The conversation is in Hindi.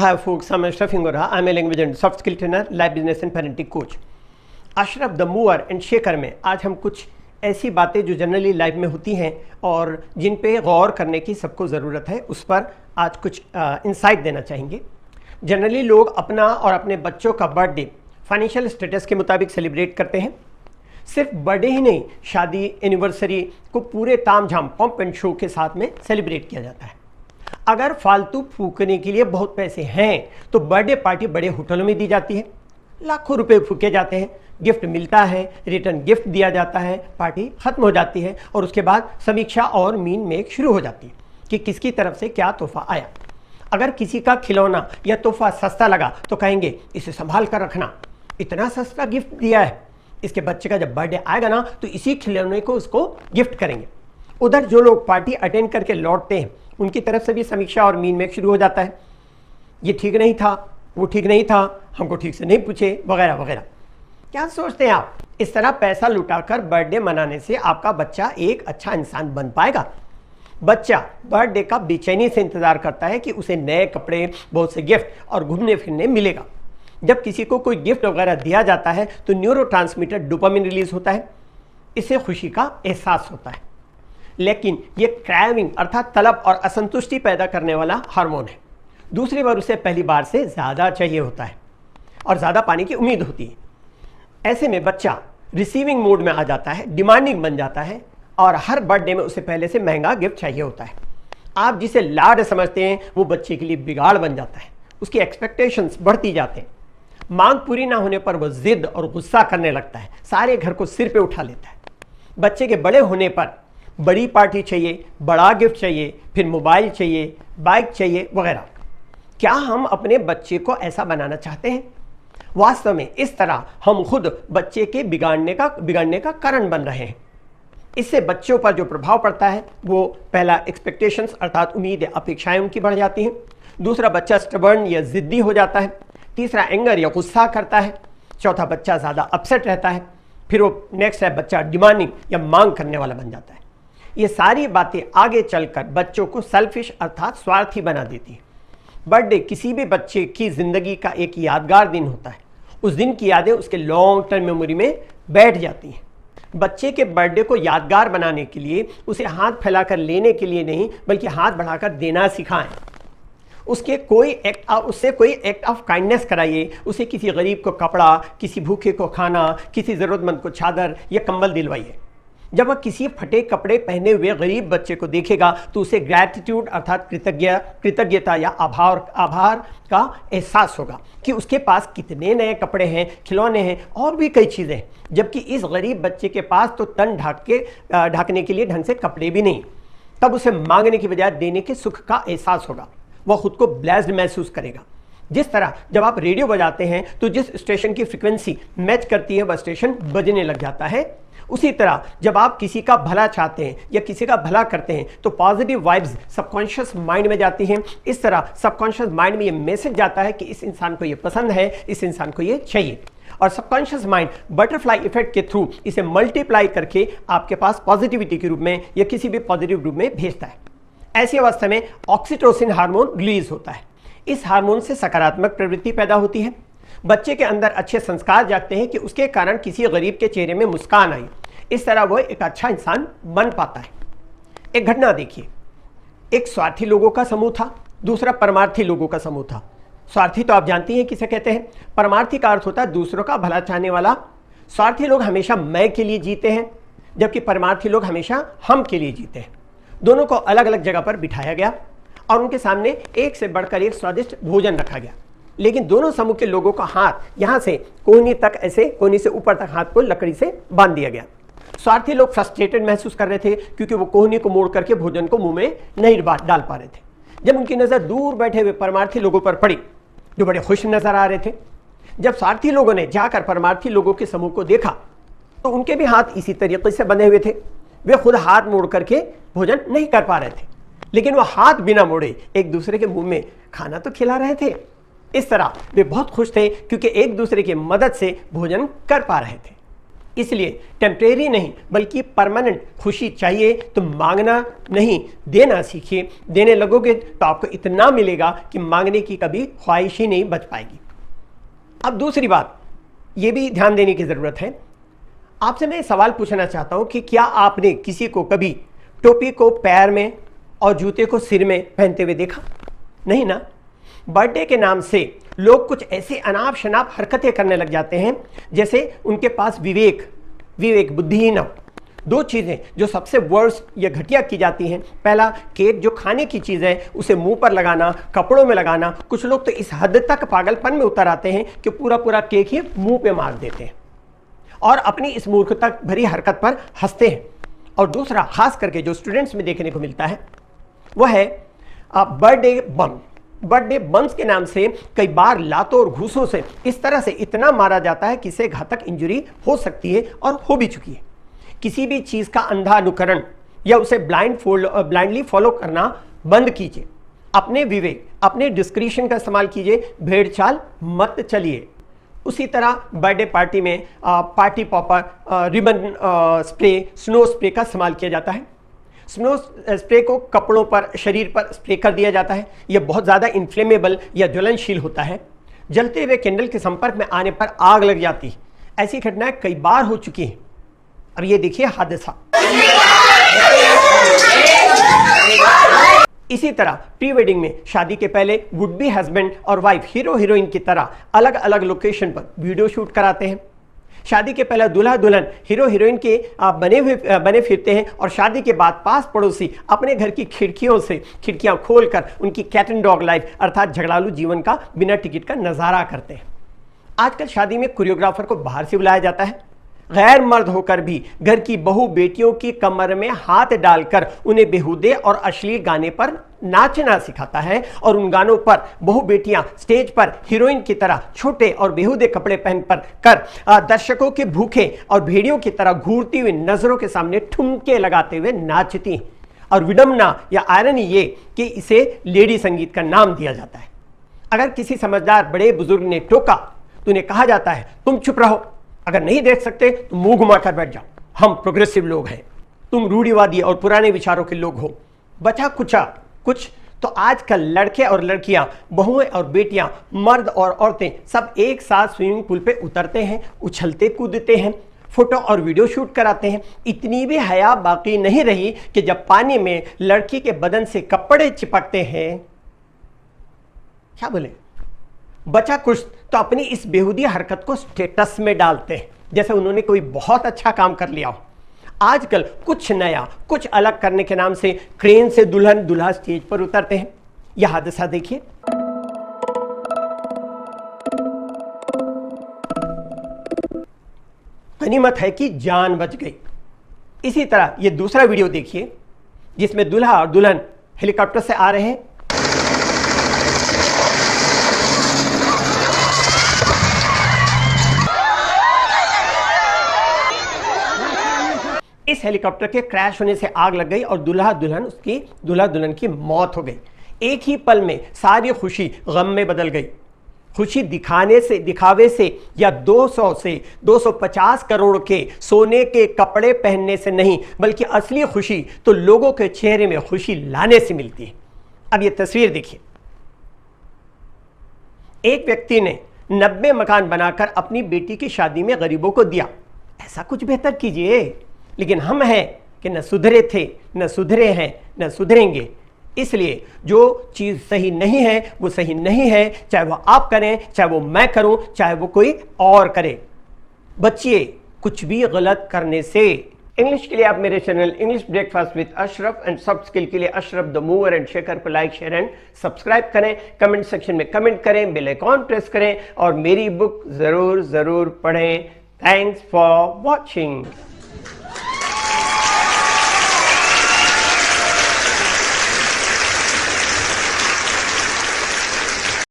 Hi folks, I'm Ashraf Ingora. I'm a language and soft skill trainer, life business and parenting coach. Ashraf the mover and shaker में आज हम कुछ ऐसी बातें जो जनरली लाइफ में होती हैं और जिन पे गौर करने की सबको ज़रूरत है, उस पर आज कुछ इंसाइट देना चाहेंगे। जनरली लोग अपना और अपने बच्चों का बर्थडे फाइनेंशियल स्टेटस के मुताबिक सेलिब्रेट करते हैं। सिर्फ बर्थडे ही नहीं, शादी एनिवर्सरी को पूरे ताम झाम पंप एंड शो के साथ में सेलिब्रेट किया जाता है। अगर फालतू फूकने के लिए बहुत पैसे हैं तो बर्थडे पार्टी बड़े होटलों में दी जाती है, लाखों रुपए फूके जाते हैं, गिफ्ट मिलता है, रिटर्न गिफ्ट दिया जाता है, पार्टी खत्म हो जाती है और उसके बाद समीक्षा और मीन मेक शुरू हो जाती है कि किसकी तरफ से क्या तोहफा आया। अगर किसी का खिलौना या तोहफा सस्ता लगा तो कहेंगे इसे संभाल कर रखना, इतना सस्ता गिफ्ट दिया है, इसके बच्चे का जब बर्थडे आएगा ना तो इसी खिलौने को उसको गिफ्ट करेंगे। उधर जो लोग पार्टी अटेंड करके लौटते हैं उनकी तरफ से भी समीक्षा और मीन मेक शुरू हो जाता है। ये ठीक नहीं था, वो ठीक नहीं था, हमको ठीक से नहीं पूछे, वगैरह वगैरह। क्या सोचते हैं आप? इस तरह पैसा लुटाकर बर्थडे मनाने से आपका बच्चा एक अच्छा इंसान बन पाएगा? बच्चा बर्थडे का बेचैनी से इंतजार करता है कि उसे नए कपड़े, बहुत से गिफ्ट और घूमने फिरने मिलेगा। जब किसी को कोई गिफ्ट वगैरह दिया जाता है तो न्यूरोट्रांसमीटर डोपामिन रिलीज होता है, इससे खुशी का एहसास होता है। लेकिन ये क्राइविंग अर्थात तलब और असंतुष्टि पैदा करने वाला हार्मोन है। दूसरी बार उसे पहली बार से ज़्यादा चाहिए होता है और ज़्यादा पाने की उम्मीद होती है। ऐसे में बच्चा रिसीविंग मोड में आ जाता है, डिमांडिंग बन जाता है और हर बर्थडे में उसे पहले से महंगा गिफ्ट चाहिए होता है। आप जिसे लाड समझते हैं वो बच्चे के लिए बिगाड़ बन जाता है, उसकी एक्सपेक्टेशंस बढ़ती जाते हैं। मांग पूरी ना होने पर वह जिद और गुस्सा करने लगता है, सारे घर को सिर पे उठा लेता है। बच्चे के बड़े होने पर बड़ी पार्टी चाहिए, बड़ा गिफ्ट चाहिए, फिर मोबाइल चाहिए, बाइक चाहिए वगैरह। क्या हम अपने बच्चे को ऐसा बनाना चाहते हैं? वास्तव में इस तरह हम खुद बच्चे के बिगाड़ने का कारण बन रहे हैं। इससे बच्चों पर जो प्रभाव पड़ता है वो पहला एक्सपेक्टेशंस अर्थात उम्मीदें, अपेक्षाएं उनकी बढ़ जाती हैं। दूसरा, बच्चा स्टबर्न या जिद्दी हो जाता है। तीसरा, एंगर या गुस्सा करता है। चौथा, बच्चा ज़्यादा अपसेट रहता है। फिर वो नेक्स्ट है, बच्चा डिमांडिंग या मांग करने वाला बन जाता है। ये सारी बातें आगे चलकर बच्चों को सेल्फिश अर्थात स्वार्थी बना देती है। बर्थडे किसी भी बच्चे की ज़िंदगी का एक यादगार दिन होता है। उस दिन की यादें उसके लॉन्ग टर्म मेमोरी में बैठ जाती हैं। बच्चे के बर्थडे को यादगार बनाने के लिए उसे हाथ फैलाकर लेने के लिए नहीं बल्कि हाथ बढ़ाकर देना सिखाएं। उससे कोई एक्ट ऑफ काइंडनेस कराइए। उसे किसी गरीब को कपड़ा, किसी भूखे को खाना, किसी ज़रूरतमंद को चादर या कंबल दिलवाइए। जब वह किसी फटे कपड़े पहने हुए गरीब बच्चे को देखेगा तो उसे ग्रैटिट्यूड अर्थात कृतज्ञता या आभार का एहसास होगा कि उसके पास कितने नए कपड़े हैं, खिलौने हैं और भी कई चीज़ें हैं, जबकि इस गरीब बच्चे के पास तो तन ढकने के लिए ढंग से कपड़े भी नहीं। तब उसे मांगने की बजाय देने के सुख का एहसास होगा। वह खुद को ब्लेस्ड महसूस करेगा। जिस तरह जब आप रेडियो बजाते हैं तो जिस स्टेशन की फ्रिक्वेंसी मैच करती है वह स्टेशन बजने लग जाता है, उसी तरह जब आप किसी का भला चाहते हैं या किसी का भला करते हैं तो पॉजिटिव वाइब्स सबकॉन्शियस माइंड में जाती हैं। इस तरह सबकॉन्शियस माइंड में ये मैसेज जाता है कि इस इंसान को ये पसंद है, इस इंसान को ये चाहिए, और सबकॉन्शियस माइंड बटरफ्लाई इफेक्ट के थ्रू इसे मल्टीप्लाई करके आपके पास पॉजिटिविटी के रूप में या किसी भी पॉजिटिव रूप में भेजता है। ऐसी अवस्था में ऑक्सीटोसिन हार्मोन रिलीज होता है। इस हार्मोन से सकारात्मक प्रवृत्ति पैदा होती है। बच्चे के अंदर अच्छे संस्कार जागते हैं कि उसके कारण किसी गरीब के चेहरे में मुस्कान आई। इस तरह वह एक अच्छा इंसान बन पाता है। एक घटना देखिए, एक स्वार्थी लोगों का समूह था, दूसरा परमार्थी लोगों का समूह था। स्वार्थी तो आप जानती हैं किसे कहते हैं। परमार्थी का अर्थ होता है दूसरों का भला चाहने वाला। स्वार्थी लोग हमेशा मैं के लिए जीते हैं, जबकि परमार्थी लोग हमेशा हम के लिए जीते हैं। दोनों को अलग अलग जगह पर बिठाया गया और उनके सामने एक से बढ़कर एक स्वादिष्ट भोजन रखा गया, लेकिन दोनों समूह के लोगों का हाथ यहाँ से कोहनी तक, ऐसे कोहनी से ऊपर तक हाथ को लकड़ी से बांध दिया गया। स्वार्थी लोग फ्रस्ट्रेटेड महसूस कर रहे थे क्योंकि वो कोहनी को मोड़ करके भोजन को मुंह में नहीं डाल पा रहे थे। जब उनकी नज़र दूर बैठे हुए परमार्थी लोगों पर पड़ी जो बड़े खुश नजर आ रहे थे, जब स्वार्थी लोगों ने जाकर परमार्थी लोगों के समूह को देखा तो उनके भी हाथ इसी तरीके से बंधे हुए थे। वे खुद हाथ मोड़ करके भोजन नहीं कर पा रहे थे, लेकिन वह हाथ बिना मोड़े एक दूसरे के मुंह में खाना तो खिला रहे थे। इस तरह वे बहुत खुश थे क्योंकि एक दूसरे की मदद से भोजन कर पा रहे थे। इसलिए टेम्परेरी नहीं बल्कि परमानेंट खुशी चाहिए तो मांगना नहीं, देना सीखिए। देने लगोगे तो आपको इतना मिलेगा कि मांगने की कभी ख्वाहिश ही नहीं बच पाएगी। अब दूसरी बात ये भी ध्यान देने की ज़रूरत है। आपसे मैं सवाल पूछना चाहता हूं कि क्या आपने किसी को कभी टोपी को पैर में और जूते को सिर में पहनते हुए देखा? नहीं ना। बर्थडे के नाम से लोग कुछ ऐसे अनाप शनाप हरकतें करने लग जाते हैं जैसे उनके पास विवेक बुद्धि ही ना हो। दो चीज़ें जो सबसे वर्स्ट या घटिया की जाती हैं, पहला केक जो खाने की चीज़ है उसे मुंह पर लगाना, कपड़ों में लगाना। कुछ लोग तो इस हद तक पागलपन में उतर आते हैं कि पूरा केक ही मुंह पे मार देते हैं और अपनी इस मूर्खता भरी हरकत पर हंसते हैं। और दूसरा खास करके जो स्टूडेंट्स में देखने को मिलता है वह है बर्थडे बम। बर्थडे बम्स के नाम से कई बार लातों और घूसों से इस तरह से इतना मारा जाता है कि इससे घातक इंजरी हो सकती है और हो भी चुकी है। किसी भी चीज़ का अंधा अनुकरण या उसे ब्लाइंडली फॉलो करना बंद कीजिए। अपने विवेक, अपने डिस्क्रिशन का इस्तेमाल कीजिए, भेड़ चाल मत चलिए। उसी तरह बर्थडे पार्टी में party popper, ribbon spray, snow spray का इस्तेमाल किया जाता है। स्नो स्प्रे को कपड़ों पर, शरीर पर स्प्रे कर दिया जाता है। यह बहुत ज़्यादा इन्फ्लेमेबल या ज्वलनशील होता है। जलते हुए कैंडल के संपर्क में आने पर आग लग जाती है। ऐसी घटनाएं कई बार हो चुकी हैं। अब ये देखिए हादसा। इसी तरह प्री वेडिंग में शादी के पहले वुड बी हस्बैंड और वाइफ हीरो हीरोइन की तरह अलग अलग लोकेशन पर वीडियो शूट कराते हैं। शादी के पहले दूल्हा दुल्हन हीरो हीरोइन के बने फिरते हैं और शादी के बाद पास पड़ोसी अपने घर की खिड़कियां खोलकर उनकी कैट एंड डॉग लाइफ अर्थात झगड़ालू जीवन का बिना टिकट का नजारा करते हैं। आजकल शादी में कोरियोग्राफर को बाहर से बुलाया जाता है। गैर मर्द होकर भी घर की बहू बेटियों की कमर में हाथ डालकर उन्हें बेहुदे और अश्लील गाने पर नाचना सिखाता है और उन गानों पर बहू बेटियां स्टेज पर हीरोइन की तरह छोटे और बेहुदे कपड़े पहन कर दर्शकों के भूखे और भेड़ियों की तरह घूरती हुई नजरों के सामने ठुमके लगाते हुए नाचती। और विडम्बना या आयरनी ये कि इसे लेडी संगीत का नाम दिया जाता है। अगर किसी समझदार बड़े बुजुर्ग ने टोका तो उन्हें कहा जाता है तुम चुप रहो, अगर नहीं देख सकते तो मुंह घुमा कर बैठ जाओ, हम प्रोग्रेसिव लोग हैं, तुम रूढ़िवादी और पुराने विचारों के लोग हो। बचा कुचा कुछ तो आजकल लड़के और लड़कियां, बहुएं और बेटियां, मर्द और औरतें सब एक साथ स्विमिंग पूल पे उतरते हैं, उछलते कूदते हैं, फोटो और वीडियो शूट कराते हैं। इतनी भी हया बाकी नहीं रही कि जब पानी में लड़की के बदन से कपड़े चिपकते हैं, क्या बोले, बचा कुछ तो अपनी इस बेहुदी हरकत को स्टेटस में डालते हैं जैसे उन्होंने कोई बहुत अच्छा काम कर लिया हो। आजकल कुछ नया, कुछ अलग करने के नाम से क्रेन से दुल्हन दूल्हा स्टेज पर उतरते हैं। यह हादसा देखिए। गनीमत है कि जान बच गई। इसी तरह यह दूसरा वीडियो देखिए जिसमें दूल्हा और दुल्हन हेलीकॉप्टर से आ रहे हैं। इस हेलीकॉप्टर के क्रैश होने से आग लग गई और दूल्हा दुल्हन की मौत हो गई। एक ही पल में सारी खुशी गम में बदल गई। खुशी दिखावे से या 200 से 250 करोड़ के सोने के कपड़े पहनने से नहीं, बल्कि असली खुशी तो लोगों के चेहरे में खुशी लाने से मिलती है। अब ये तस्वीर देखिए। एक व्यक्ति ने 90 मकान बनाकर अपनी बेटी की शादी में गरीबों को दिया। ऐसा कुछ बेहतर कीजिए। लेकिन हम हैं कि न सुधरे थे, न सुधरे हैं, न सुधरेंगे। इसलिए जो चीज़ सही नहीं है वो सही नहीं है, चाहे वो आप करें, चाहे वो मैं करूं, चाहे वो कोई और करे। बचिए कुछ भी गलत करने से। इंग्लिश के लिए आप मेरे channel English breakfast with Ashraf and soft skill के लिए Ashraf the mover and shaker पर लाइक, शेयर एंड सब्सक्राइब करें। कमेंट सेक्शन में कमेंट करें, बेल आइकॉन प्रेस करें और मेरी बुक ज़रूर पढ़ें। Thanks for watching.